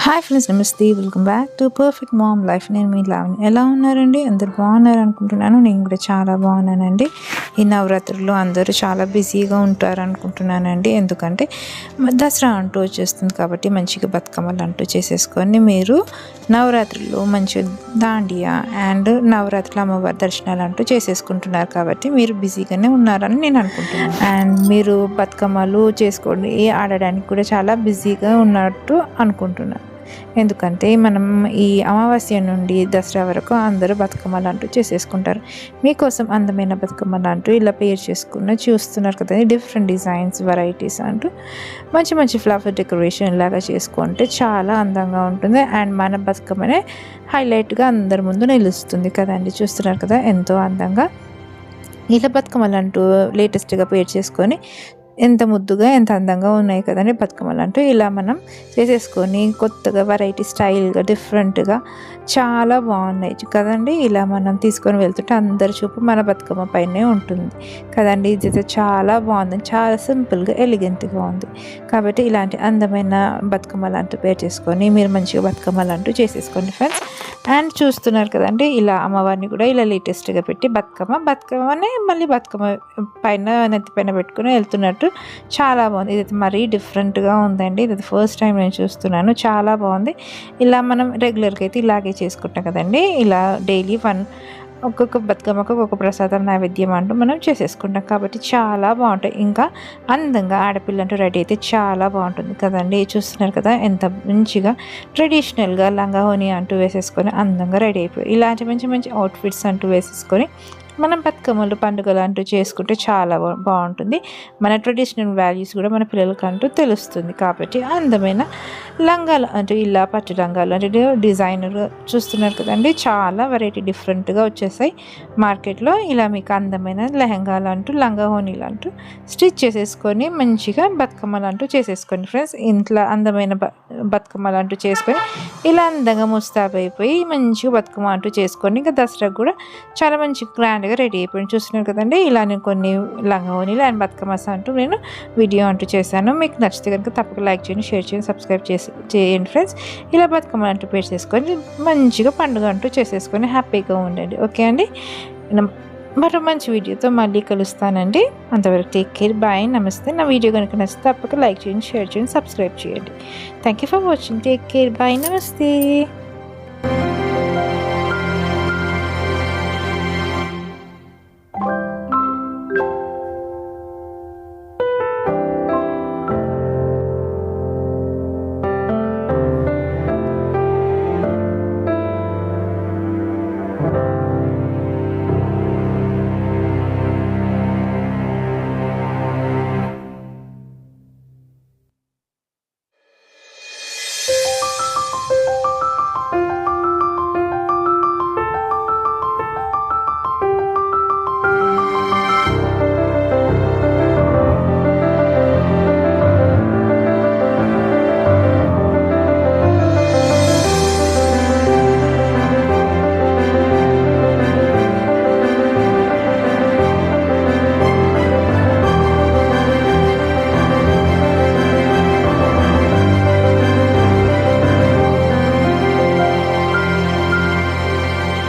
Hi friends, నమస్తే. Welcome back to perfect mom life. నేను మీ లావణ్య. ఎలా ఉన్నారండి? అందరు బాగున్నారు అనుకుంటున్నాను. నేను కూడా చాలా బాగున్నానండి. ఈ నవరాత్రుల్లో అందరూ చాలా బిజీగా ఉంటారు అనుకుంటున్నానండి. ఎందుకంటే దసరా అంటూ వచ్చేస్తుంది కాబట్టి మంచిగా బతుకమ్మలు అంటూ చేసేసుకొని మీరు నవరాత్రుల్లో మంచి దాండియా అండ్ నవరాత్రుల అమ్మవారి దర్శనాలు అంటూ చేసేసుకుంటున్నారు కాబట్టి మీరు బిజీగానే ఉన్నారని నేను అనుకుంటున్నాను. అండ్ మీరు బతుకమ్మలు చేసుకోండి ఆడడానికి కూడా చాలా బిజీగా ఉన్నట్టు అనుకుంటున్నాను. ఎందుకంటే మనం ఈ అమావాస్య నుండి దసరా వరకు అందరూ బతుకమ్మలు అంటూ చేసేసుకుంటారు. మీకోసం అందమైన బతుకమ్మలు అంటూ ఇలా పేరు చేసుకున్న చూస్తున్నారు కదా, డిఫరెంట్ డిజైన్స్ వెరైటీస్ అంటూ మంచి మంచి ఫ్లవర్ డెకరేషన్ లాగా చేసుకుంటే చాలా అందంగా ఉంటుంది. అండ్ మన బతుకమ్మనే హైలైట్గా అందరి ముందు నిలుస్తుంది కదండి. చూస్తున్నారు కదా ఎంతో అందంగా ఇలా బతుకమ్మలు అంటూ లేటెస్ట్గా పేరు చేసుకొని ఎంత ముద్దుగా ఎంత అందంగా ఉన్నాయి కదండి బతుకమ్మలు అంటూ. ఇలా మనం చేసేసుకొని కొత్తగా వెరైటీ స్టైల్గా డిఫరెంట్గా చాలా బాగున్నాయి కదండి. ఇలా మనం తీసుకొని వెళ్తుంటే అందరి చూపు మన బతుకమ్మ పైనే ఉంటుంది కదండి. ఇది చాలా బాగుంది, చాలా సింపుల్గా ఎలిగెంట్గా ఉంది. కాబట్టి ఇలాంటి అందమైన బతుకమ్మలు అంటూ పేరు చేసుకొని మీరు మంచిగా బతుకమ్మలు అంటూ చేసేసుకోండి ఫ్రెండ్స్. అండ్ చూస్తున్నారు కదండి, ఇలా అమ్మవారిని కూడా ఇలా లేటెస్ట్గా పెట్టి బతుకమ్మనే మళ్ళీ బతుకమ్మ పైన నెత్తి పైన పెట్టుకుని వెళ్తున్నట్టు చాలా బాగుంది. ఇది మరీ డిఫరెంట్గా ఉందండి. ఇది ఫస్ట్ టైం నేను చూస్తున్నాను, చాలా బాగుంది. ఇలా మనం రెగ్యులర్గా అయితే ఇలాగే చేసుకుంటాం కదండి. ఇలా డైలీ ఒక్కొక్క బతుకమ్మకు ఒక్కొక్క ప్రసాదం నైవేద్యం అంటూ మనం చేసేసుకుంటాం కాబట్టి చాలా బాగుంటాయి. ఇంకా అందంగా ఆడపిల్ల అంటూ రెడీ అయితే చాలా బాగుంటుంది కదండి. చూస్తున్నారు కదా ఎంత మంచిగా ట్రెడిషనల్గా లంగా ఓని అంటూ వేసేసుకొని అందంగా రెడీ అయిపోయి ఇలాంటి మంచి మంచి అవుట్ఫిట్స్ అంటూ వేసేసుకొని మనం బతుకమ్మలు పండుగలు అంటూ చేసుకుంటే చాలా బాగుంటుంది. మన ట్రెడిషనల్ వాల్యూస్ కూడా మన పిల్లలకి అంటూ తెలుస్తుంది. కాబట్టి అందమైన లంగాలు అంటే ఇలా పట్టు లంగాలు అంటే డిజైనర్గా చూస్తున్నారు కదండి, చాలా వెరైటీ డిఫరెంట్గా వచ్చేసాయి మార్కెట్లో. ఇలా మీకు అందమైన లెహంగాలు అంటూ లంగా హోనీలు అంటూ స్టిచ్ చేసేసుకొని మంచిగా బతుకమ్మలు అంటూ చేసేసుకోండి ఫ్రెండ్స్. ఇంట్లో అందమైన బతుకమ్మలు అంటూ చేసుకొని ఇలా అందంగా ముస్తాబైపోయి మంచిగా బతుకమ్మ అంటూ చేసుకొని ఇంకా దసరాకు కూడా చాలా మంచి గ్రాండ్గా రెడీ అయిపోయింది. చూస్తున్నారు కదండి, ఇలా నేను కొన్ని లంగావోనీలు అండ్ బతుకమ్మస్ అంటూ నేను వీడియో అంటూ చేశాను. మీకు నచ్చితే కనుక తప్పక లైక్ చేయండి, షేర్ చేయండి, సబ్స్క్రైబ్ చేయండి ఫ్రెండ్స్. ఇలా బతుకమ్మ అంటూ పేరు చేసుకొని మంచిగా పండుగ అంటూ చేసేసుకొని హ్యాపీగా ఉండండి. ఓకే అండి, మరో మంచి వీడియోతో మళ్ళీ కలుస్తానండి. అంతవరకు టేక్ కేర్, బాయ్, నమస్తే. నా వీడియో కనుక నచ్చితే తప్పక లైక్ చేయండి, షేర్ చేయండి, సబ్స్క్రైబ్ చేయండి. Thank you for watching. Take care, bye, నమస్తే.